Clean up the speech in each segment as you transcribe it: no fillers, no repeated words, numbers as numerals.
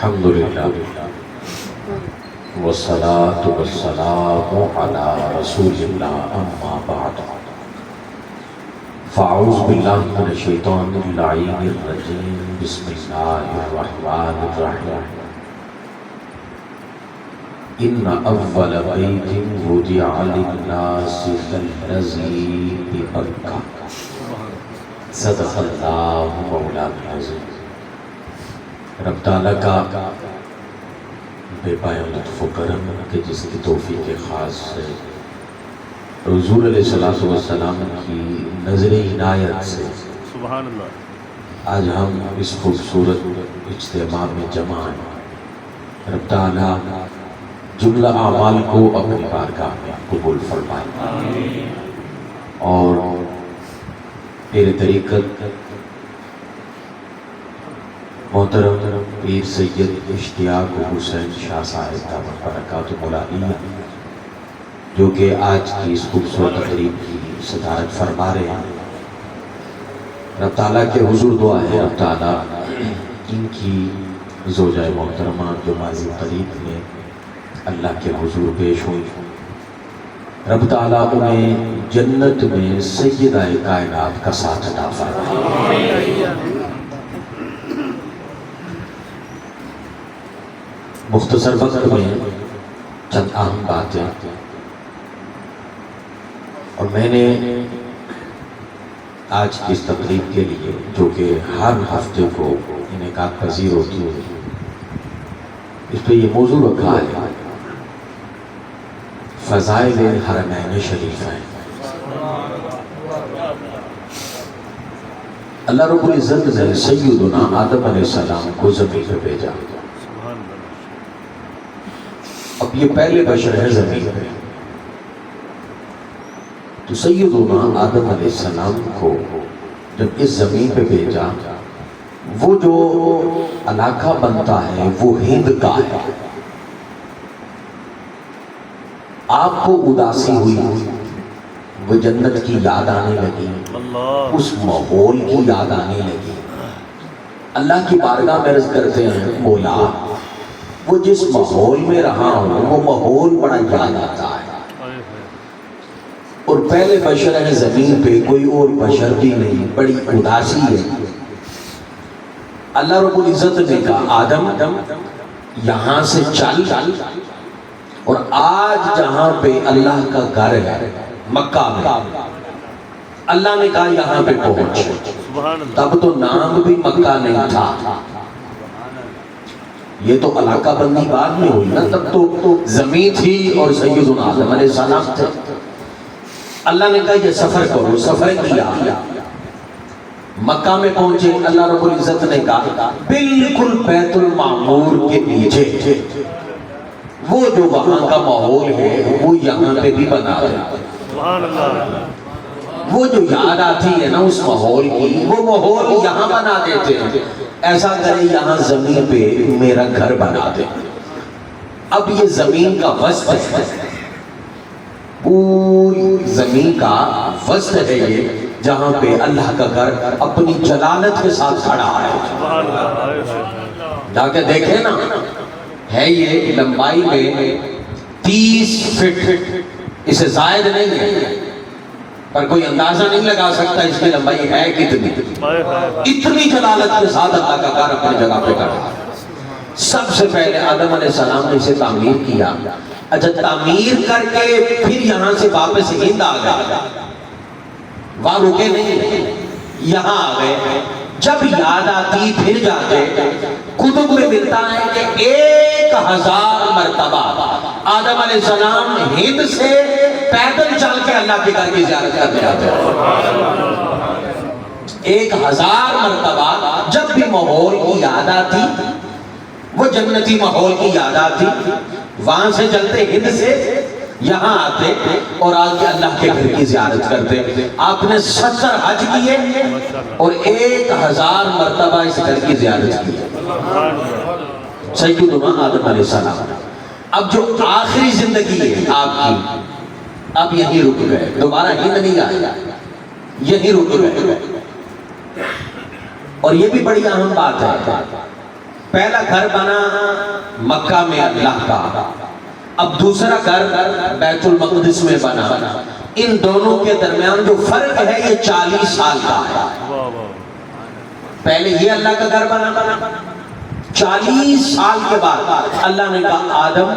الحمدللہ والصلاة والسلام علی رسول اللہ اما بعد فاعوذ باللہ من الشیطان اللعین الرجیم بسم اللہ الرحمن الرحیم ان اول بیت وضع للناس للذی ببکہ صدق اللہ مولانا العظیم۔ رب تعالیٰ کا بے پایہ لطف و کرم کہ جس کی توفیق خاص سے حضور علیہ السلام کی نظر عنایت سے سبحان اللہ آج ہم اس خوبصورت اجتماع میں جمع ہیں۔ رب تعالیٰ جملہ اعمال کو اپنی بارگاہ میں قبول فرمائے اور پیر طریقت محترم پیر سید اشتیاق حسین شاہ صاحب دامت برکاتہ العالیہ جو کہ آج کی اس خوبصورت تقریب کی صدارت فرما رہے ہیں، رب تعالیٰ کے حضور دعا ہے رب تعالیٰ ان کی زوجہ محترمہ جو ماضی قریب میں اللہ کے حضور پیش ہوئی، رب تعالیٰ انہیں جنت میں سیدہ کائنات کا ساتھ عطا فرمائے۔ مختصر وقت میں چند اہم باتیں، اور میں نے آج کی اس تقریب کے لیے جو کہ ہر ہفتے کو انعقاد پذیر ہوتی ہے اس پہ یہ موضوع رکھا ہے فضائل حرمین شریفین۔ اللہ رب العزت نے سیدنا آدم علیہ السلام کو زمین پہ بھیجا۔ اب یہ پہلے بشر ہے زمین پہ، تو سیدنا آدم علیہ السلام کو جب اس زمین پہ بھیجا، وہ جو علاقہ بنتا ہے وہ ہند کا ہے۔ آپ کو اداسی ہوئی، وہ جنت کی یاد آنے لگی، اس ماحول کی یاد آنے لگی۔ اللہ کی بارگاہ میں عرض کرتے ہیں مولا وہ جس ماحول میں رہا ہوں وہ ماحول بڑا یاد آتا ہے، اور پہلے بشر ہے زمین پہ، کوئی اور بشر بھی نہیں، بڑی اداسی ہے۔ اللہ رب العزت نے کہا آدم یہاں سے چل، اور آج جہاں پہ اللہ کا گھر ہے مکہ میں، اللہ نے کہا یہاں پہ پہنچ۔ تب تو نام بھی مکہ نہیں تھا، یہ تو علاقہ بندی بعد میں ہوئی نا، تب تو زمین تھی اور سیدنا آدم علیہ السلام تھے۔ اللہ نے کہا یہ سفر کرو، سفر کیا، مکہ میں پہنچے۔ اللہ رب العزت نے کہا بالکل بیت المعمور کے نیچے وہ جو وہاں کا ماحول ہے وہ یہاں پہ بھی بنا ہے۔ وہ جو یاد آتی ہے نا اس ماحول کی، وہ ماحول یہاں بنا دیتے ہیں۔ ایسا کرے یہاں زمین پہ میرا گھر بنا دے۔ اب یہ زمین کا وسط ہے، پوری زمین کا وسط ہے یہ، جہاں پہ اللہ کا گھر اپنی جلالت کے ساتھ کھڑا ہے۔ جا کے دیکھیں نا، ہے یہ لمبائی میں 30 فٹ، اسے زائد نہیں ہے، پر کوئی اندازہ نہیں لگا سکتا اس کی لمبائی ہے کتنی۔ اتنی جلالت کے ساتھ اللہ کا گھر اپنی جگہ پہ کھڑا۔ سب سے پہلے آدم علیہ السلام نے اسے تعمیر کیا۔ اچھا تعمیر کر کے پھر یہاں سے واپس ہند آ گئے، وہاں رکے نہیں، یہاں آ گئے۔ جب یاد آتی پھر جاتے، کتب میں ملتا ہے کہ 1000 مرتبہ آدم علیہ السلام ہند سے پیدل چل کے اللہ کے گھر کی زیارت کرنے جاتے ہیں۔ 1000 مرتبہ جب بھی ماحول کی یاد آتی، وہ جنتی ماحول کی یاد آتی، وہاں سے چلتے ہند سے یہاں آتے اور آگے اللہ کے گھر کی زیارت کرتے۔ آپ نے 70 حج کیے اور 1000 مرتبہ اس گھر کی زیارت کی۔ سیدنا آدم علیہ السلام اب جو آخری زندگی ہے آپ کی، اب یہیں رک گئے، دوبارہ ہند نہیں آئے، یہیں رک گئے۔ اور یہ بھی بڑی اہم بات ہے، پہلا گھر بنا مکہ میں اللہ کا، اب دوسرا گھر بیت المقدس میں بنا. ان دونوں کے درمیان جو فرق ہے یہ 40 سال کا ہے. پہلے یہ اللہ کا گھر بنا، 40 سال کے بعد اللہ نے کہا آدم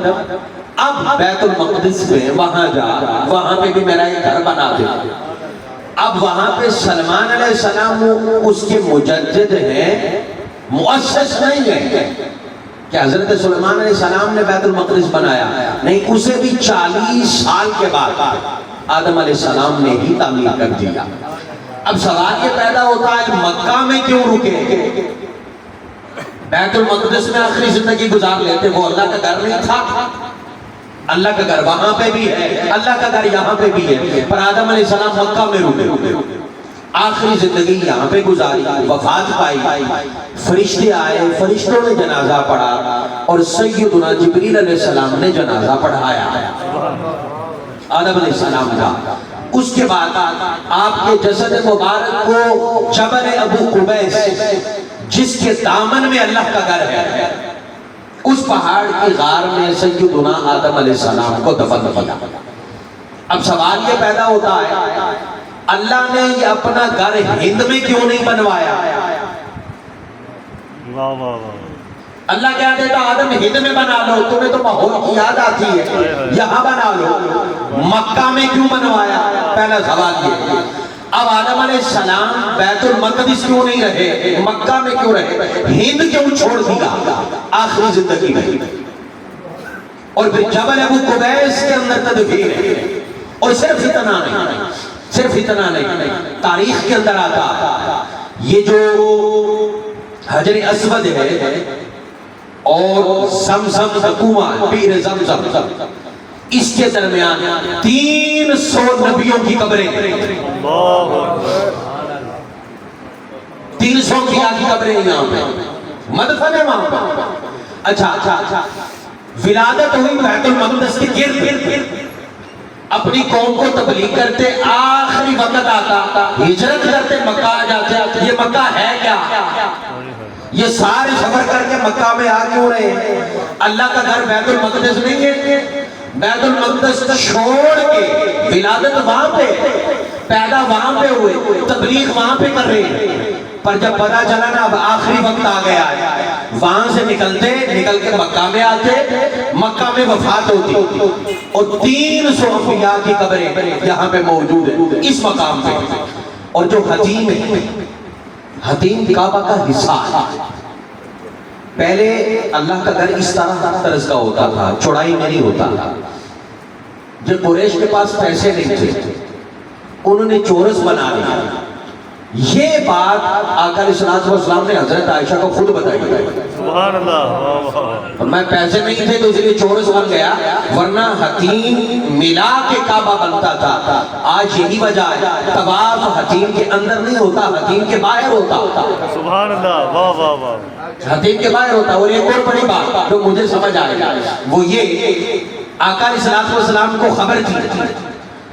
اب بیت المقدس میں وہاں جا، وہاں پہ بھی میرا ایک گھر بنا دے. اب وہاں پہ سلمان علیہ السلام اس کے مجدد ہیں، مؤسس نہیں ہے کہ حضرت سلیمان علیہ السلام نے بیت المقدس بنایا، نہیں، اسے بھی 40 سال کے بعد آدم علیہ السلام نے ہی تعمیر کر دیا. اب سوال یہ پیدا ہوتا ہے مکہ میں کیوں رکے؟ بیت المقدس میں آخری زندگی گزار لیتے، وہ اللہ کا گھر نہیں تھا؟ اللہ کا گھر وہاں پہ بھی ہے، اللہ کا گھر یہاں پہ بھی ہے، پر آدم علیہ السلام مکہ میں رکے، آخری زندگی یہاں پہ گزاری، وفات پائی. فرشتے آئے، فرشتوں نے جنازہ پڑھا اور سیدنا جبریل علیہ السلام نے جنازہ پڑھایا آدم علیہ السلام کا. اس کے بعد آپ کے جسد مبارک کو جبل ابو قبیس، جس کے دامن میں اللہ کا گھر ہے، اس پہاڑ کی غار میں سیدنا آدم علیہ السلام کو دفن کیا. اب سوال یہ پیدا ہوتا ہے اللہ نے یہ اپنا گھر ہند میں کیوں نہیں بنوایا؟ اللہ کیا دیتا آدم ہند میں بنا لو، تمہیں تو ماحول کی یاد آتی ہے، یہاں بنا لو. مکہ میں کیوں بنوایا؟ پہلا سوال یہ. اب آدم علیہ السلام بیت المقدس کیوں نہیں رہے، مکہ میں کیوں رہے، ہند کیوں چھوڑ دیا آخری زندگی میں؟ اور پھر جبل ابو قبیس کے اندر تدفین ہے. اور صرف اتنا نہیں، تاریخ کے اندر آتا یہ جو حجر اسود ہے اور زمزم کا کنواں، پیر زمزم، اس کے درمیان 300 نبیوں کی قبریں، 300 انبیاء کی قبریں یہاں پہ، مدفن ہے وہاں پہ. اچھا، ولادت ہوئی بیت المقدس کے گرد، اپنی قوم کو تبلیغ کرتے، آخری وقت آتا ہجرت کرتے، مکہ آ جاتے. یہ مکہ ہے کیا؟ یہ سارے سفر کر کے مکہ میں آ کیوں رہے؟ اللہ کا گھر بیت المقدس نہیں ہے، بیت المقدس چھوڑ کے ولادت وہاں پہ، پیدا وہاں پہ ہوئے، تبلیغ وہاں پہ کر رہے ہیں. پر جب پتا چلا نا اب آخری وقت آ گیا ہے، وہاں سے نکل کے مکہ میں آتے، مکہ میں وفات ہوتی اور 300 انبیاء کی قبریں یہاں پہ موجود ہیں اس مقام پہ. اور جو حتیم ہے، حتیم کعبہ کا حصہ ہے. پہلے اللہ کا گھر اس طرح کا ہوتا تھا، چوڑائی میں نہیں ہوتا تھا. جب قریش کے پاس پیسے نہیں تھے، انہوں نے چورس بنا لیا. یہ بات آقا علیہ السلام نے حضرت عائشہ کو خود بتائی. سبحان اللہ. میں پیسے نہیں تھے تو اس لیے چورس بن گیا، ورنہ حتیم ملا کے کعبہ بنتا تھا. آج یہی وجہ ہے طواف حتیم کے اندر نہیں ہوتا، حتیم کے باہر ہوتا. سبحان اللہ. واہ واہ واہ. حتیم کے باہر ہوتا. اور ایک اور بڑی بات جو مجھے سمجھ آئے گا وہ یہ، آقا علیہ السلام کو خبر تھی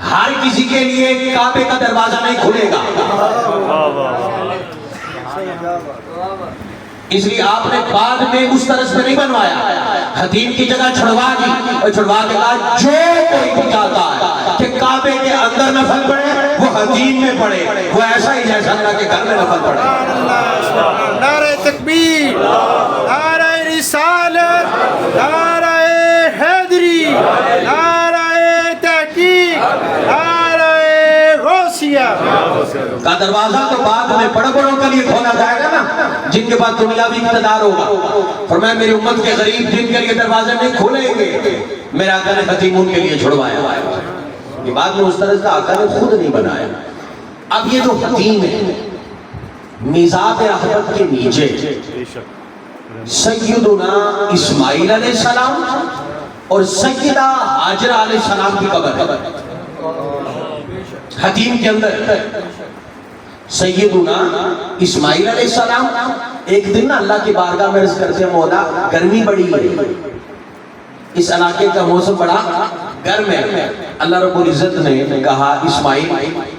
ہر کسی کے لیے کعبے کا دروازہ نہیں کھلے گا، اس لیے آپ نے بعد میں اس طرح سے نہیں بنوایا، حتیم کی جگہ چھڑوا دی اور چھڑوا کے کہا جو کوئی بھی چاہتا ہے کہ کعبے کے اندر نفل پڑے وہ حتیم میں پڑے، وہ ایسا ہی جیسا اللہ کے گھر میں نفل پڑے. نعرہ تکبیر، نعرہ رسالت، نعرہ حیدری، نعرہ تحقیق، نعرہ غوثیہ. کا دروازہ تو بعد میں بڑے بڑوں کے لیے کھولا جائے گا نا، جن کے پاس دنیاوی اقتدار ہوگا. فرمایا میری امت کے غریب جن کے لیے دروازے نہیں کھولیں گے، میرے آقا نے حتیم ان کے لیے چھڑوایا. یہ بات میں اس طرح سے آقا نے خود نہیں بنایا. اب یہ جو حتیم ہے، میزاب احمد کے نیچے سیدنا اسماعیل علیہ السلام اور سیدہ ہاجرہ علیہ السلام کی قبر ہے. حتیم کے اندر سیدنا اسماعیل علیہ السلام ایک دن اللہ کی بارگاہ میں عرض کرتے ہیں مولا گرمی بڑی ہے، اس علاقے کا موسم بڑا گرم ہے. اللہ رب العزت نے کہا اسماعیل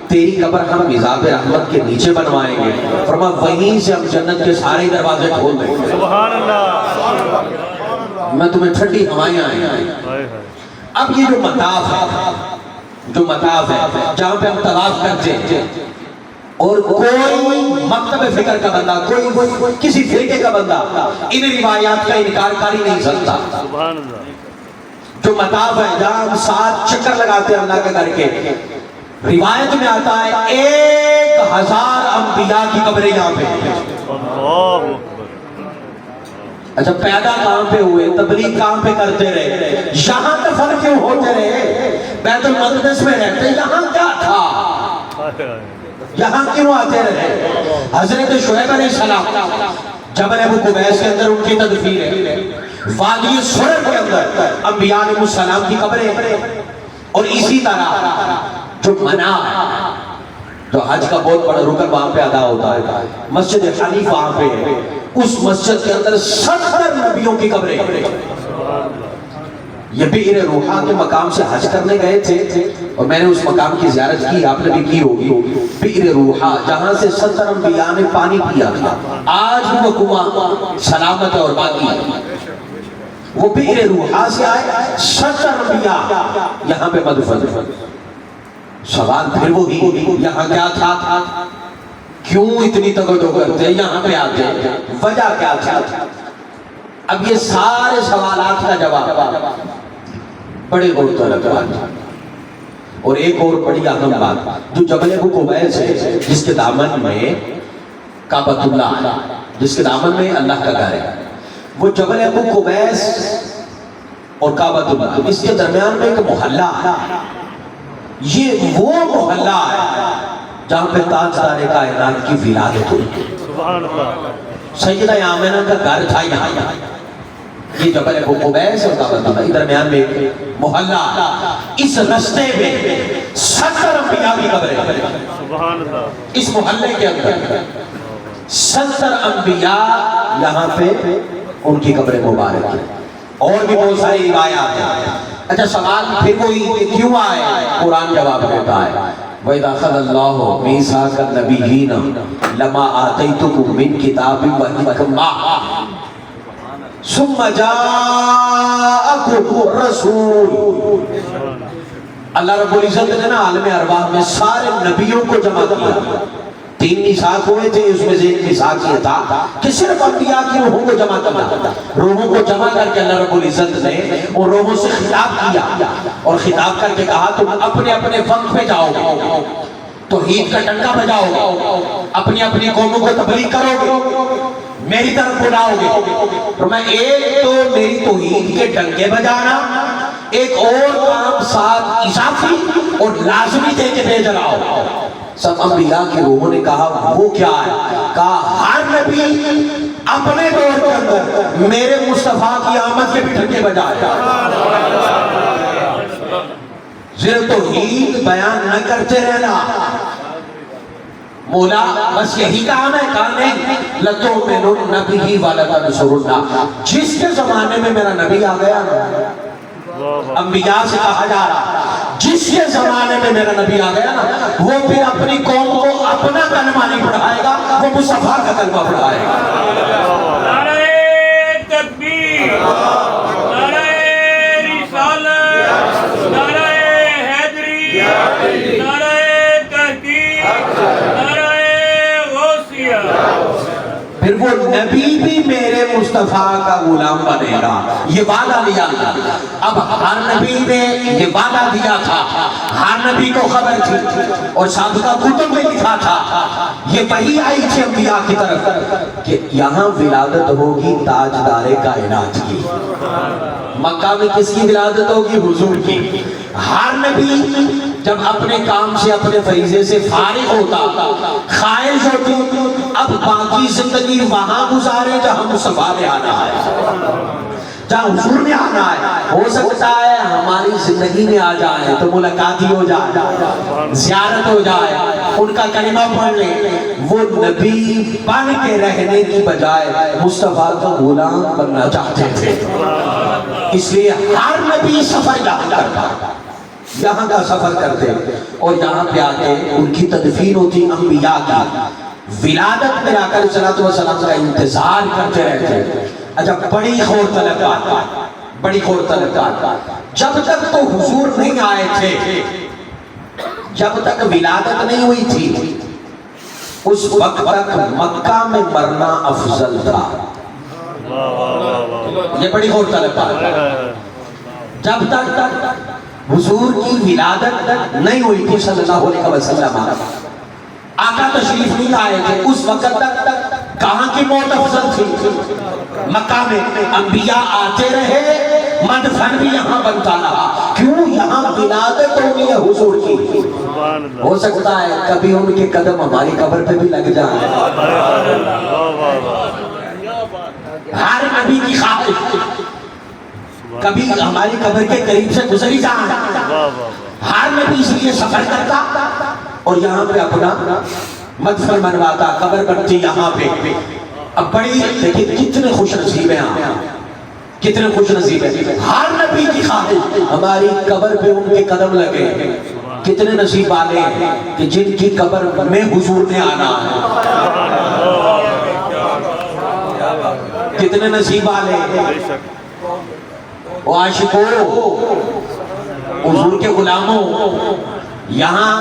تیری قبر ہم میزاب رحمت کے نیچے بنوائیں گے. فرمایا وہیں سے ہم جنت کے سارے دروازے کھول دیں گے. سبحان اللہ. میں تمہیں ٹھنڈی ہوائیں آئیں۔ ہائے ہائے اب یہ جو مطاف ہے جہاں پہ ہم طواف کرتے ہیں اور کوئی مکتب فکر کا بندہ، کوئی کسی فرقے کا بندہ ان روایات کا انکار کر ہی نہیں سکتا۔ سبحان اللہ جو مطاف ہے جہاں ہم 7 چکر لگاتے ہیں اللہ کے گھر کے، روایت میں آتا ہے 1000 انبیاء کی قبریں یہاں پہ۔ اللہ اکبر اچھا پیدا کہاں پہ ہوئے، تبلیغ کہاں پہ کرتے رہے، یہاں دفن کیوں ہوتے رہے، بیت المقدس میں رہتے، یہاں کیا تھا، ہائے ہائے یہاں کیوں آتے رہے۔ حضرت شعیب علیہ السلام جبل ابو قبیس کے اندر ان کی تدفین ہے، وادی سرر کے اندر انبیاء علیہ السلام کی قبریں، اور اسی طرح جو منام جو حج کا بہت بڑا رکن وہاں پہ ادا ہوتا ہے، مسجد حنیف وہاں پہ ہے، اس مسجد کے اندر 70 نبیوں کی قبریں۔ یہ بئر روحا کے مقام سے حج کرنے گئے تھے اور میں نے اس مقام کی زیارت کی، آپ نے بھی کی ہوگی، بئر روحا جہاں سے 70 انبیاء نے پانی پیا تھا، آج بھی وہ کنواں سلامت ہے اور باقی ہے۔ وہ بئر روحا سے آئے 70 انبیاء یہاں پہ مدفن۔ سوال پھر وہی، یہاں کیا تھا، کیوں اتنی توجہ کرتے ہیں، یہاں پہ آتے ہیں، وجہ کیا تھا۔ اب یہ سارے سوالات کا جواب بڑے غور طلب بات، اور ایک اور بڑی اہم بات جو جبل ابو قبیس ہے، جس کے دامن میں کعبۃ اللہ ہے، جس کے دامن میں اللہ کا گھر ہے، وہ جبل ابو قبیس اور کعبۃ اللہ، اس کے درمیان میں ایک محلہ ہے، یہ وہ محلہ ہے جہاں پہ تاجدار کائنات کی ولادت ہوئی۔ سبحان اللہ سیدہ آمنہ کا گھر تھا یہاں، یہ جبل ابو قبیس اور کعبۃ اللہ، درمیان میں محلہ، اس رستے میں 70 انبیاء کی قبریں، سبحان اللہ اس محلے کے اندر 70 انبیاء یہاں پہ ان کی قبریں مبارک ہیں، اور بھی بہت ساری روایات ہیں۔ اچھا سوال پھر وہی کہ کیوں آئے، قرآن جواب دیتا ہے وَإِذَا أَخَذَ اللَّهُ مِيثَاقَ النَّبِيِّينَ لَمَا آتَيْتُكُم مِّن كِتَابٍ وَحِكْمَةٍ ثُمَّ جَاءَكُمُ الرَّسُولُ۔ اللہ رب العزت نے نا عالم ارواح میں سارے نبیوں کو جمع کیا، 3 میثاق ہوئے تھے، اس میں سے ایک میثاق یہ تھا کہ صرف انبیاء کی روحوں کو جمع کرنا، روحوں کو جمع کر کے اللہ رب العزت نے ان روحوں سے خطاب کیا اور خطاب کر کے کہا تم اپنے اپنے وقت پہ جاؤ گے، توحید کا ڈنکا بجاؤ گے، اپنی اپنی قوموں کو تبلیغ کرو گے، میری طرف بلاؤ گے، اور میں ایک تو میری توحید کے ڈنکے بجانا، ایک اور کام ساتھ اضافی اور لازمی دے کے بھیج رہا ہوں۔ سب انبیاء کے روحوں نے کہا وہ کیا ہے، کہا ہر نبی اپنے دور کے اندر میرے مصطفیٰ کی آمد کے بھی ڈنکے بجائے، صرف توحید بیان نہ کرتے رہنا، مولا بس یہی کام ہے، کہا نہیں لَتُؤْمِنُنَّ بِهِ وَلَتَنْصُرُنَّ، جس کے زمانے میں میرا نبی آ گیا، انبیاء سے کہا جا رہا جس کے زمانے میں میرا نبی آ گیا نا، وہ پھر اپنی قوم کو اپنا کلمہ نہیں پڑھائے گا، وہ مصطفیٰ کا کلمہ پڑھائے گا۔ نعرہ تکبیر، نعرہ رسالت، نعرہ حیدری، نعرہ تحقیق، نعرہ غوثیہ۔ پھر وہ نبی بھی میرے مصطفیٰ کا غلام بنے گا، یہ وعدہ لیا اللہ۔ اب ہر نبی نے یہ وعدہ دیا تھا، ہر نبی کو خبر تھی اور سابقہ کتب میں لکھا تھا، یہ وحی آئی تھی انبیاء کی طرف کہ یہاں ولادت ہوگی تاجدار کائنات کی، مکہ میں کس کی ولادت ہوگی، حضور کی۔ ہر نبی جب اپنے کام سے اپنے فریضے سے فارغ ہوتا، خواہش ہوتی اب باقی زندگی وہاں گزارے جہاں مصطفیٰ نے آنا ہے، جہاں حضور نے آنا ہے، ہو سکتا ہے ہماری زندگی میں آ جائے تو ملاقات ہی ہو جائے، زیارت ہو جائے، ان کا کلمہ پڑھ لیں، وہ نبی بن کے رہنے کی بجائے مصطفیٰ کا غلام بننا چاہتے تھے، اس لیے ہر نبی سفر یہاں کرتا، یہاں کا سفر کرتے اور یہاں پہ آتے ان کی تدفین ہوتی، انبیاء کی ولادت میں آ کر صلی اللہ علیہ وسلم کا انتظار کرتے رہتے، اچھا بڑی غور طلب بات، بڑی غور طلب بات، جب تک تو حضور نہیں آئے تھے، جب تک ولادت نہیں ہوئی تھی، اس وقت تک مکہ میں مرنا افضل تھا۔ یہ بڑی غور طلب بات ہے۔ جب تک حضور کی ولادت نہیں ہوئی تھی صلی اللہ علیہ وسلم، آقا تشریف نہیں لائے تھے، اس وقت تک کہاں کی موت افضل تھی؟ مکہ میں انبیاء آتے رہے، مدفن بھی یہاں بنتا رہا، کیوں؟ یہاں ولادت ہونی ہے حضور کی۔ ہو سکتا ہے کبھی ان کے قدم ہماری قبر پہ بھی لگ جائیں، ہر نبی کی خواہش کبھی ہماری قبر کے قریب سے گزری جائیں، ہر نبی اس لیے سفر کرتا اور یہاں پہ اپنا مدفن بنواتا، قبر بنتی یہاں پہ۔ اب بڑی دیکھیں کتنے خوش نصیب ہیں آپ، کتنے خوش نصیب ہیں، ہر نبی کی خواہش ہماری قبر پہ ان کے قدم لگے۔ کتنے نصیب والے ہیں کہ جن کی قبر میں حضور نے آنا ہے، کتنے نصیب والے ہیں۔ وہ عاشقوں، حضور کے غلاموں، یہاں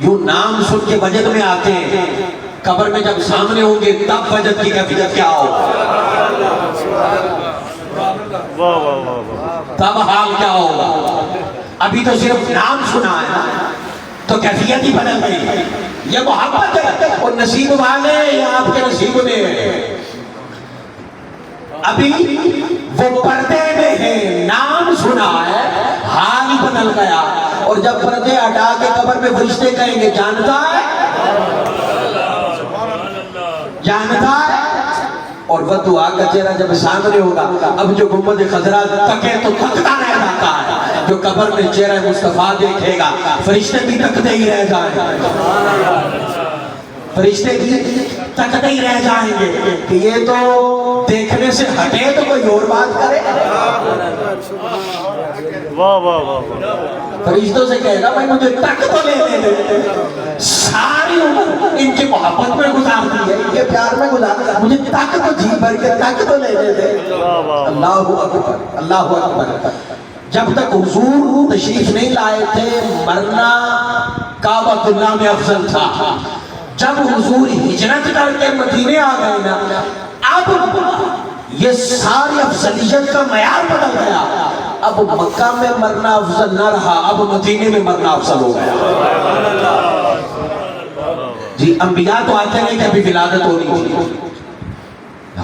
یوں نام سن کے وجد میں آتے ہیں، قبر میں جب سامنے ہوں گے تب وجد کی کیفیت کیا ہوگا، تب حال کیا ہوگا۔ ابھی تو صرف نام سنا ہے تو کیفیت ہی بدل گئی۔ یہ محبت ہے اور نصیب والے یہ آپ کے نصیب میں ہے۔ ابھی وہ پردے میں ہے، نام سنا ہے، حال ہی بدل گیا، اور جب پردے ہٹا کے قبر میں فرشتے کہیں گے جانتا ہے، جانتا ہے، اور وہ دعا کا چہرہ جب سامنے ہوگا، اب جو گنبد خضرا تکے تو تکتا رہ جاتا ہے، جو قبر میں چہرہ مصطفیٰ دیکھے گا فرشتے بھی تکتے ہی رہ جائیں گے، فرشتے بھی تکتے ہی رہ جائیں گے کہ یہ تو دیکھنے سے ہٹے تو کوئی اور بات کرے۔ فرشتوں سے کہے گا بھائی مجھے تک تو لے دے، ساری عمر ان کی محبت میں گزار دی ہے، ان کے پیار میں گزار دی ہے، مجھے تک تو جی بھر کے تک تو لے دے۔ اللہ اکبر، اللہ اکبر۔ جب تک حضور تشریف نہیں لائے تھے مرنا کعبۃ اللہ میں افضل تھا۔ جب حضور ہجرت کر کے مدینے آ گئے نا، اب یہ ساری افضلیت کا معیار بدل گیا۔ اب مکہ میں مرنا افضل نہ رہا، اب مدینے میں مرنا افضل ہو گیا۔ جی انبیاء تو آتے نہیں کہ ابھی ولادت ہونی تھی،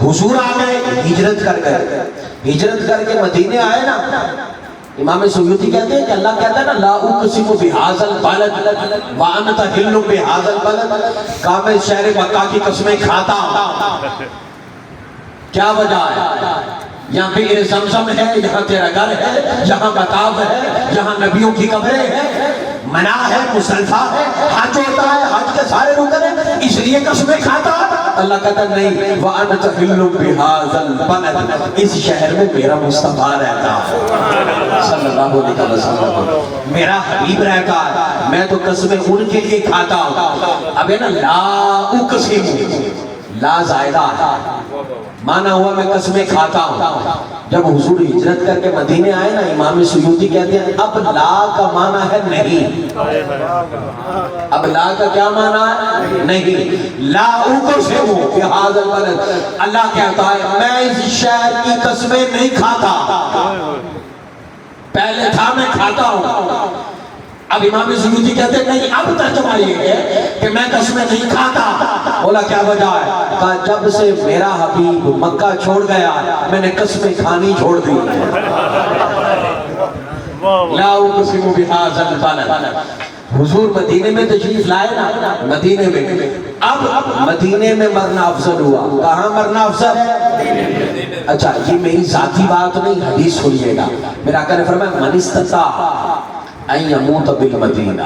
حضور آ گئے، ہجرت کر گئے، ہجرت کر کے مدینے آئے نا۔ امام سیوطی کہتے ہیں کہ اللہ کہتا ہے نا لا اقسم بہذا البلد وانت حل بہذا البلد، کہا میں شہر مکہ کی قسمیں کھاتا ہوں۔ کیا وجہ ہے؟ یہاں بئر زمزم ہے، یہاں تیرا گھر ہے، یہاں مطاف ہے، یہاں نبیوں کی قبریں ہیں، منع ہے، مصطفیٰ ہے، حج ہوتا ہے، حج کے سارے رکن ہیں، اس لیے قسمیں کھاتا۔ اللہ کہتا نہیں وَأَنَتَ حِلٌّ بِهَذَا الْبَلَدِ، اس شہر میں میرا مصطفیٰ رہتا ہے صلی اللہ علیہ وسلم، میرا حبیب رہتا ہے، میں تو قسمیں ان کے لیے کھاتا ہوں۔ اب ہے نا لا اقسم، لا زائدہ ہے، مانا ہوا میں قسمیں کھاتا ہوں۔ جب حضور ہجرت کر کے مدینے آئے نا، امام سیوطی کہتے ہیں اب لا کا معنی ہے نہیں، اب لا کا کیا معنی ہے؟ نہیں، لا اقسم بہذا البلد، اللہ کہتا ہے میں اس شہر کی قسمیں نہیں کھاتا، پہلے تھا میں کھاتا ہوں۔ اب امام سیوطی کہتے ہیں نہیں، اب ترجمہ یہ ہے کہ میں قسمیں نہیں کھاتا۔ بولا کیا وجہ ہے؟ کہا جب سے میرا حبیب مکہ چھوڑ گیا میں نے قسمیں کھانی چھوڑ دی۔ لا اقسم بہذا البلد، حضور مدینے میں تشریف لائے نا، مدینے میں، اب مدینے میں مرنا افضل ہوا۔ کہاں مرنا افضل ہے؟ اچھا یہ میری ذاتی بات نہیں، حدیث سنیے گا، میرا آقا نے فرمایا من استطاع ان یموت بالمدینہ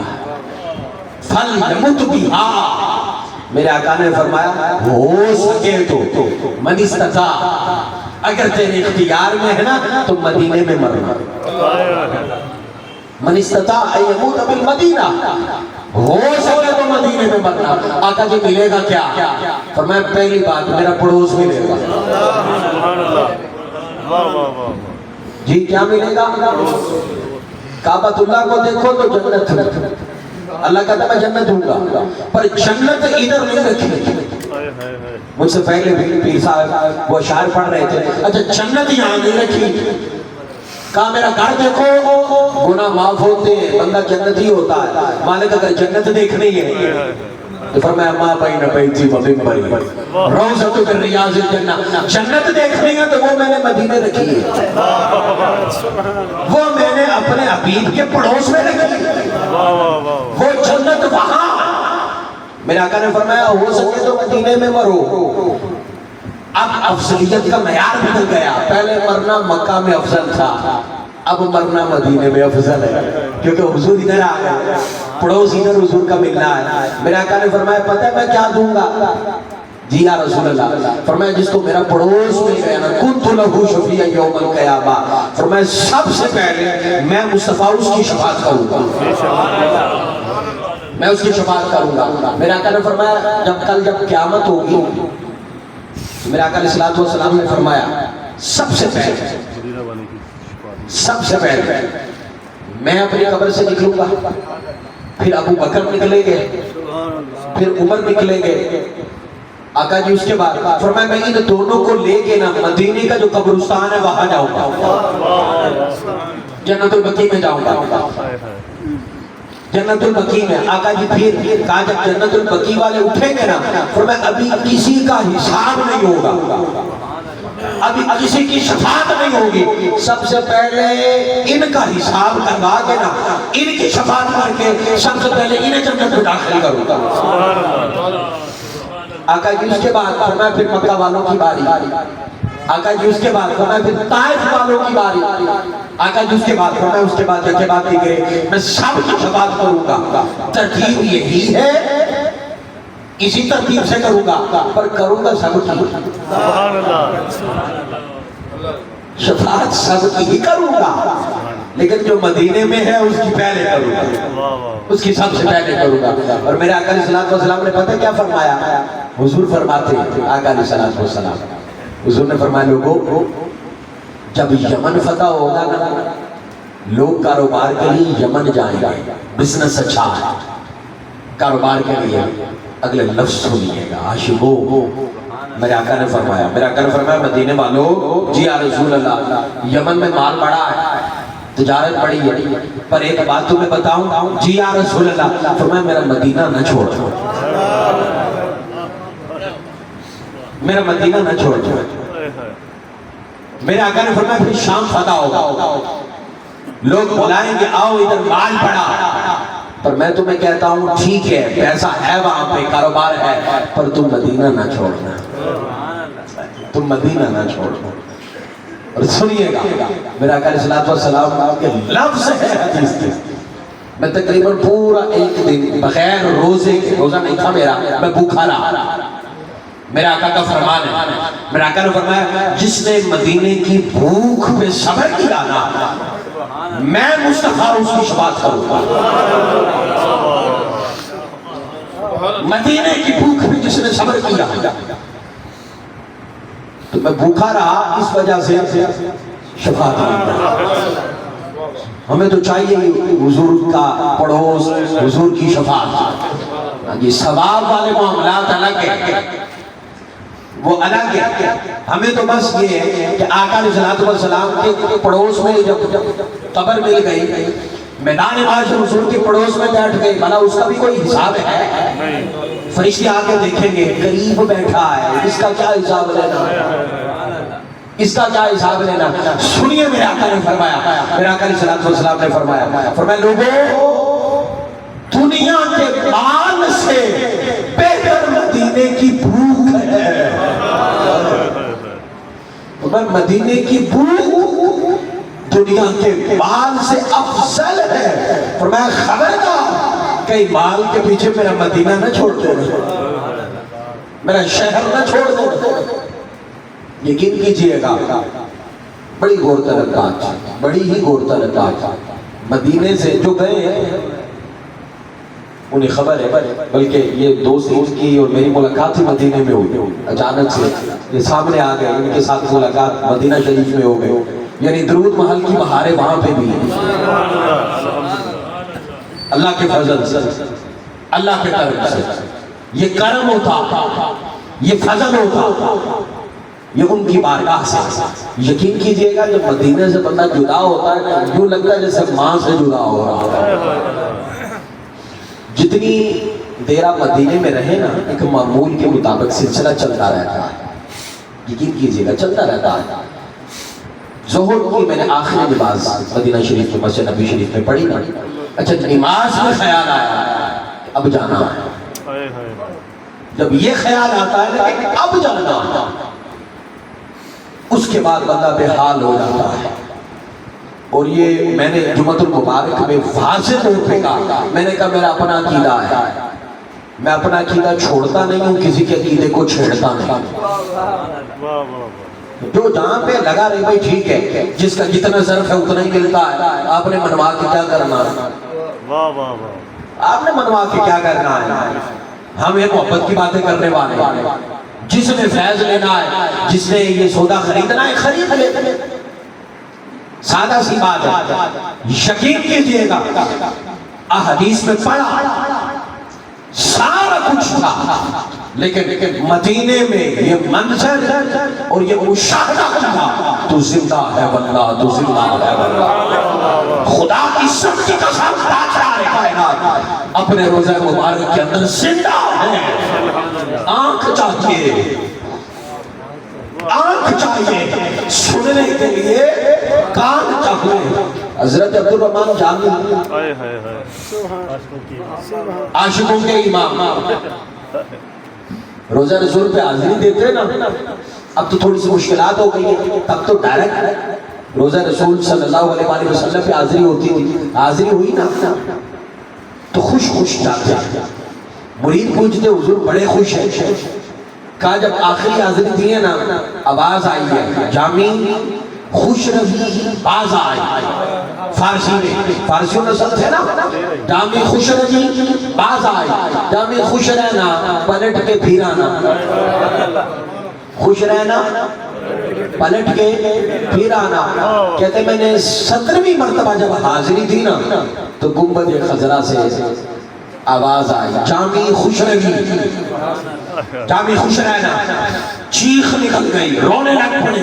فلیمت بہا، میرے آقا نے فرمایا ہو سکے تو من استطاع، اگر تیرے اختیار میں ہے نا تو مدینے میں مرنا، من استطاع ان یموت بالمدینہ، ہو سکے تو مدینے میں مرنا۔ آقا جی ملے گا کیا؟ فرمایا پہلی بات میرا پڑوس ملے گا، جی کیا ملے گا؟ کعبۃ اللہ کو دیکھو تو جنت ہے، اللہ کہتا ہے میں جنت دوں گا، پر جنت ادھر نہیں رکھی۔ مجھ سے پہلے بھی پیر صاحب وہ اشعار پڑھ رہے تھے، اچھا جنت یہاں نہیں رکھی، کہا میرا گھر دیکھو گناہ معاف ہوتے ہیں، بندہ جنتی ہوتا ہے، مالک اگر جنت دیکھنی ہے تو فرمایا ما بین بیتی و منبری روضۃ من ریاض الجنہ، جنت دیکھنی ہے تو وہ میں نے مدینے رکھی ہے، وہ میں نے اپنے حبیب کے پڑوس میں رکھی ہے، وہ جنت وہاں۔ میرے آقا نے فرمایا ہو سکے تو مدینے میں مرو۔ اب افضلیت کا معیار بدل گیا، پہلے مرنا مکہ میں افضل تھا، اب مرنا مدینے میں افضل ہے، کیونکہ حضور ادھر آ گئے، پڑوس ادھر حضور کا ملنا ہے۔ میرے آقا نے فرمایا پتہ ہے میں کیا دوں گا؟ جی یا رسول اللہ، فرمایا جس کو میرا پڑوس میں گیا نا کنت لہ شفیعا یوم القیامہ، فرمایا سب سے پہلے میں مصطفیٰ اس کی شفاعت کروں گا، میں اس کی شفاعت کروں گا۔ میرے آقا نے فرمایا جب قیامت ہوگی، میرے آقا علیہ السلام نے فرمایا سب سے پہلے میں اپنی قبر سے نکلوں گا، پھر ابو بکر نکلیں گے، پھر عمر نکلیں گے، آقا جی اس کے بعد فرمایا میں ان دونوں کو لے کے نا مدینے کا جو قبرستان ہے وہاں جاؤں گا، جنت البقیع میں جاؤں گا، جنت البقیع میں۔ آقا جی پھر کہا جب جنت البقیع والے اٹھیں گے نا، فرمایا ابھی کسی کا حساب نہیں ہوگا، ابھی کسی کی شفاعت نہیں ہوگی، سب سے پہلے ان کا حساب کروا کے نا ان کی شفاعت کر کے سب سے پہلے انہیں جنت میں داخل کروں گا۔ آقا جی اس کے بعد فرمایا پھر مکہ والوں کی باری، آقا جی اس کے بعد فرمایا پھر طائف والوں کی باری، آقا جی اس کے بعد فرمایا اس کے بعد جب بات کی گئی میں سب کی شفاعت کروں گا۔ ترتیب یہی ہے، اسی ترتیب سے کروں گا، پر کروں گا سب کی شفاعت، سب کی ہی کروں گا، لیکن جو مدینے میں ہے اس کی پہلے کروں گا، اس کی سب سے پہلے کروں گا۔ اور میرے آقا علیہ السلام نے پتہ کیا فرمایا؟ حضور فرماتے ہیں آقا علیہ السلام، حضور نے فرمایا لوگوں جب یمن فتح ہوگا نا لوگ کاروبار کے لیے یمن جائیں گے، بزنس اچھا ہے کاروبار کے لیے، اگلے لفظ سنیے گا عاشقو، میرے آقا نے فرمایا مدینے والوں جی یا رسول اللہ یمن میں مال بڑا ہے، تجارت بڑی ہے، پر ایک بات تمہیں بتاؤں جی یا رسول اللہ، فرمایا میرا مدینہ نہ چھوڑ دو، میرا مدینہ نہ چھوڑ دو۔ میرے آقا نے فرمایا پھر شام فتح ہوگا، لوگ بلائیں گے آؤ ادھر مال پڑا، پر میں تمہیں کہتا ہوں ٹھیک ہے پیسہ ہے وہاں پہ کاروبار ہے، پر تم مدینہ نہ چھوڑنا، تم مدینہ نہ چھوڑنا۔ اور سنیے گا میرے آقا علیہ السلام کے لفظ ہے حدیث کے، میں تقریباً پورا ایک دن بغیر روزے کے، روزہ نہیں تھا میرا، میں بھوکا رہا، میرے آقا کا فرمان ہے، میرے آقا نے فرمایا جس نے مدینے کی بھوک پہ صبر کیا نا میں مصطفیٰ اس کی شفاعت کروں گا۔ مدینے کی بھوک پہ جس نے صبر کیا، تو میں بھوکا رہا اس وجہ سے شفاعت کروں، ہمیں تو چاہیے حضور کا پڑوس، حضور کی شفاعت، یہ ثواب والے معاملات الگ ہیں، وہ الگ ہے، ہمیں تو بس یہ ہے کہ آقا علیہ السلام کے پڑوس میں جب قبر مل گئی، میدان معاشر حضور کے پڑوس میں بیٹھ گئی، بھلا اس کا بھی کوئی حساب ہے؟ فرشتے آگے دیکھیں گے قریب بیٹھا ہے، اس کا کیا حساب لینا، اس کا کیا حساب لینا؟ سنیے میرے آقا نے فرمایا، میرے آقا علیہ السلام نے فرمایا لوگوں دنیا کے مال سے بہتر مدینے کی بھوک ہے، مدینے کی بھوک دنیا کے مال سے افضل ہے۔ فرمایا خبردار کئی مال کے پیچھے میرا مدینہ نہ چھوڑ دینا، میرا شہر نہ چھوڑ دینا۔ یقین کیجئے گا بڑی غور طلب بات، بڑی ہی غور طلب بات، مدینے سے جو گئے ہیں انہیں خبر ہے، بلکہ یہ دوست کی اور میری ملاقات ہی مدینے میں ہوئی، اچانک سے یہ سامنے آ گئے، ان کے ساتھ ملاقات مدینہ شریف میں ہو گئے، یعنی درود محل کی بہاریں وہاں پہ بھی ہیں اللہ کے فضل سے، اللہ کے کرم سے۔ یہ کرم ہوتا، یہ فضل ہوتا، یہ ان کی بارگاہ سے۔ یقین کیجئے گا جب مدینے سے بندہ جدا ہوتا ہے تو یوں لگتا ہے جیسے ماں سے جدا ہو رہا ہے۔ جتنی دیر آپ مدینے میں رہے نا، ایک معمول کے مطابق سلسلہ چلتا رہتا ہے، یقین کیجئے گا چلتا رہتا ہے۔ ظہر کی میں نے آخری نماز مدینہ شریف کے مسجد نبی شریف میں پڑھی نا، اچھا نماز میں خیال آیا اب جانا ہے۔ جب یہ خیال آتا ہے کہ اب جانا ہے، اس کے بعد بندہ بے حال ہو جاتا ہے۔ اور یہ میں نے جمعۃ المبارک میں واضح طور پہ کہا، میں نے کہا میرا اپنا عقیدہ ہے، میں اپنا عقیدہ چھوڑتا نہیں ہوں، کسی کے عقیدے کو چھیڑتا نہیں۔ جو جہاں پہ لگا رہے بھائی ٹھیک ہے، جس کا جتنا ظرف ہے اتنا ہی ملتا ہے، آپ نے منوا کے کیا کرنا ہے؟ آپ نے منوا کے کیا کرنا ہے؟ ہم ایک محبت کی باتیں کرنے والے، جس نے فیض لینا ہے، جس نے یہ سودا خریدنا ہے خرید لے، سادہ سی بات ہے۔ یقین کیجئے گا احادیث میں پڑھا سارا کچھ تھا، لیکن مدینے میں یہ منظر اور یہ مشاہدہ تھا تو زندہ ہے واللہ، تو زندہ ہے واللہ۔ خدا کی سب کی قسم بادشاہ کائنات اپنے روزہ مبارک کے اندر زندہ ہے۔ آنکھ چاہیے، آنکھ چاہیے سننے کے لیے، کان چاہیے۔ حضرت عبد الرحمن جامی عاشقوں کے امام روزہ رسول پہ حاضری دیتے نا، اب تو تھوڑی سی مشکلات ہو گئی ہیں، تب تو ڈائریکٹ روزہ رسول صلی اللہ علیہ وآلہ وسلم پہ حاضری ہوتی تھی۔ حاضری ہوئی نا تو خوش خوش جاتے، مرید پوچھتے حضور بڑے خوش ہیں، کہا جب آخری حاضری دی ہے نا آواز آئی ہے جامی خوش رہی باز آئی، فارسی میں، فارسیوں نے سب تھے نا، جامی خوش رہی باز آئی، جامی خوش رہنا پلٹ کے پھر آنا، خوش رہنا پلٹ کے پھر آنا۔ کہتے میں نے 17ویں مرتبہ جب حاضری دی نا تو گنبد خضرا سے آواز آئی جامی خوش رہی، جامی خوش رہنا، چیخ نکل گئی، رونے لگ پڑے۔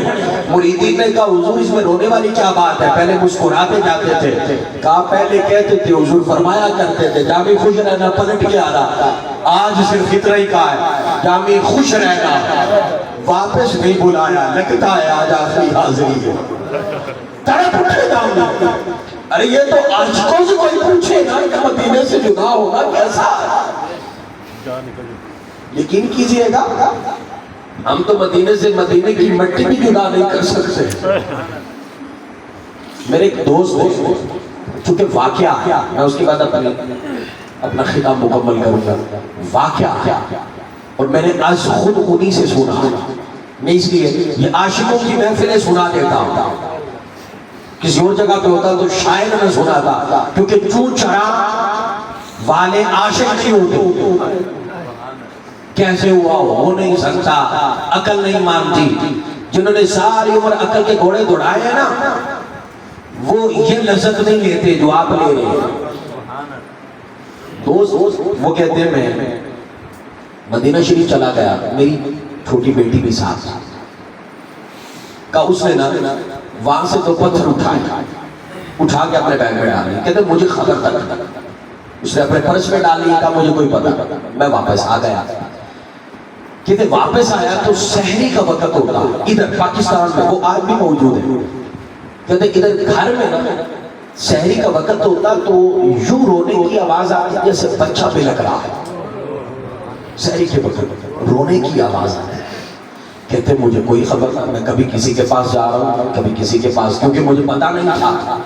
مریدین نے کہا حضور اس میں رونے والی کیا بات ہے؟ پہلے مسکراتے جاتے تھے، کہا پہلے کہتے تھے حضور فرمایا کرتے تھے جامی خوش رہنا پلٹ کے آنا، آج صرف اتنا ہی کہا ہے جامی خوش رہنا، واپس نہیں بلایا، لگتا ہے آج آخری حاضری ہے۔ تڑپ اٹھے جامی، ارے یہ تو عاشقوں سے کوئی پوچھے نا کہ مدینے سے جدا ہونا کیسا؟ یقین کیجئے گا ہم تو مدینے سے مدینے کی مٹی بھی جدا نہیں کر سکتے۔ میرے ایک دوست ہے، چونکہ واقعہ ہے، میں اس کے بعد اپنا خطاب مکمل کروں گا، واقعہ اور میں نے آج خود انہی سے سنا، میں اس لیے یہ عاشقوں کی محفلیں سنا دیتا ہوں، کسی اور جگہ پہ ہوتا تو شاید میں سنا تھا، کیونکہ چون چرا والے عاشق نہیں ہوتے، کیسے ہوا ہو نہیں سکتا، عقل نہیں مانتی۔ جنہوں نے ساری عمر عقل کے گھوڑے دوڑائے ہیں نا وہ یہ لذت نہیں لیتے جو آپ لے رہے ہیں۔ دوست وہ کہتے ہیں میں مدینہ شریف چلا گیا، میری چھوٹی بیٹی بھی ساتھ، کہا اس نے نا وہاں سے تو پتھر اٹھا کے اپنے بیگ میں ڈالی، کہتے مجھے خبر تک، اس نے اپنے پرس میں ڈالی، کہا مجھے کوئی پتہ، میں واپس آ گیا۔ کہتے واپس آیا تو سحری کا وقت ہوتا ادھر پاکستان میں، وہ آج بھی موجود ہے، کہتے ادھر گھر میں نا سحری کا وقت ہوتا تو یوں رونے کی آواز آتی جیسے بچہ بلک رہا ہے، سحری کے وقت رونے کی آواز آتی ہے۔ کہتے مجھے کوئی خبر نہ، میں کبھی کسی کے پاس جا رہا ہوں کبھی کسی کے پاس، کیونکہ مجھے پتا نہیں تھا۔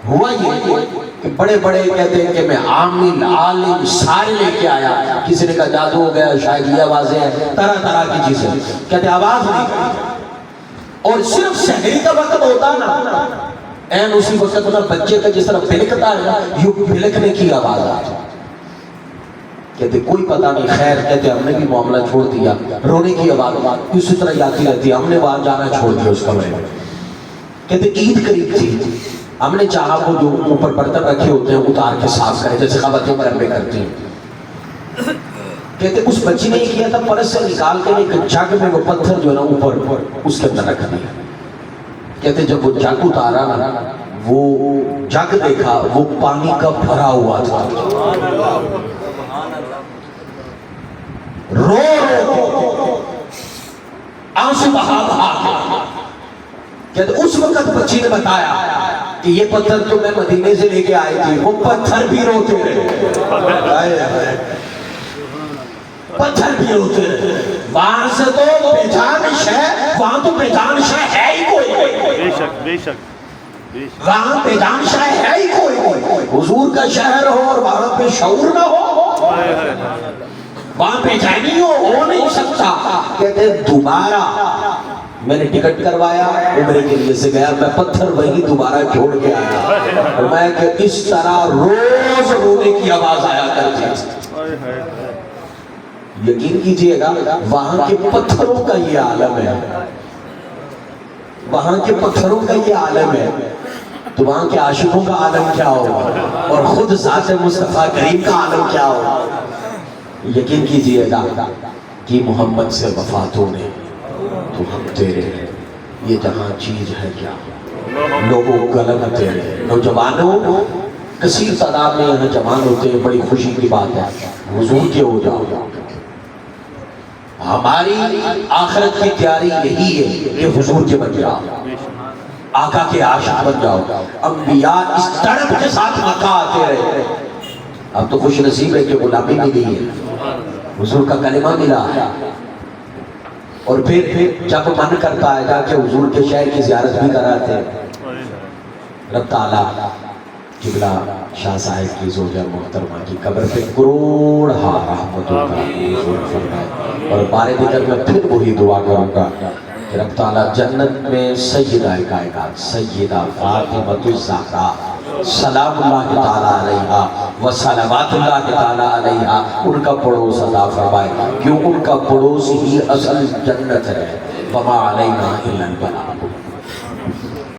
ہوا یہ کہ بڑے بڑے کہتے ہیں کہ میں عامل عالم سارے لے کے آیا، کسی نے کہا جادو ہو گیا، شاید یہ آوازیں ہیں، طرح طرح کی چیزیں، کہتے آواز نہیں، اور صرف سحری کا وقت ہوتا نا این اسی وقت نا بچے کا جس طرح بلکتا ہے نا یوں بلکنے کی آواز آتی، کہتے کوئی پتہ نہیں، خیر کہتے ہم نے بھی معاملہ چھوڑ دیا، رونے کی آواز اسی طرح آتی رہتی، ہم نے وہاں جانا چھوڑ دیا اس کمرے میں۔ کہتے عید قریب تھی، ہم نے چاہا وہ جو اوپر برتن رکھے ہوتے ہیں اتار کے صاف کرے جیسے خواتین مربے کرتی ہیں. کہتے اس بچی نے یہ کیا تھا، پرس سے نکال کے ایک جگ میں وہ پتھر جو ہے نا اوپر اس کے اندر رکھ دیا. کہتے جب وہ جگ اتارا نا، وہ جگ دیکھا وہ پانی کا بھرا ہوا تھا. رو رو آنسو بہا بہا کے کہتے اس وقت بچی نے بتایا کہ یہ پتھر تو میں مدینے سے لے کے آئی تھی، وہ پتھر بھی روتے رہے، پتھر بھی روتے رہے. وہاں سے تو بیجان شے، وہاں تو بیجان شے ہے ہی کوئی، بے شک بے شک بے شک. وہاں بیجان شے ہے ہی کوئی. حضور کا شہر ہو اور وہاں پہ شعور نہ ہو، وہاں پہ جانی ہو نہیں سکتا. کہتے دوبارہ میں نے ٹکٹ کروایا عمرے کے لیے سے گیا، میں پتھر وہی دوبارہ چھوڑ کے آیا. اور میں کہ اس طرح روز رونے کی آواز آیا کرتی تھی. یقین کیجئے گا وہاں کے پتھروں کا یہ عالم ہے، وہاں کے پتھروں کا یہ عالم ہے، تو وہاں کے عاشقوں کا عالم کیا ہوگا، اور خود ذات مصطفیٰ کریم کا عالم کیا ہوگا. یقین کیجئے گا کہ محمد سے وفات ہونے تو ہم تیرے، یہ جہاں چیز ہے کیا لوگوں غلط تیرے. نوجوانوں کثیر تعداد میں یہاں جوان ہوتے ہیں، بڑی خوشی کی بات ہے. حضور کے ہو جاؤ، ہماری آخرت کی تیاری یہی ہے کہ حضور کے بن جاؤ، آقا کے عاشق بن جاؤ. انبیاء اس تڑپ کے ساتھ مکہ آتے رہے. اب تو خوش نصیب ہے کہ غلامی ملی ہے، حضور کا کلمہ ملا ہے. اور پھر جب من کرتا ہے جا کے حضور کے شہر کی زیارت بھی کراتے ہیں. رب تعالیٰ قبلہ شاہ صاحب کی زوجہ محترمہ کی قبر پہ کروڑہا رحمتوں کا نزول فرمائے. اور بارے دیگر میں پھر وہی دعا کروں گا کہ رب تعالیٰ جنت میں سیدہ کائنات سیدہ فاطمۃ الزہرا سلام اللہ تعالیٰ علیہا و صلوات اللہ تعالیٰ علیہا ان کا پڑوس عطا فرمائے، کیوں ان کا پڑوس ہی اصل جنت ہے. وما علینا الا البلاغ.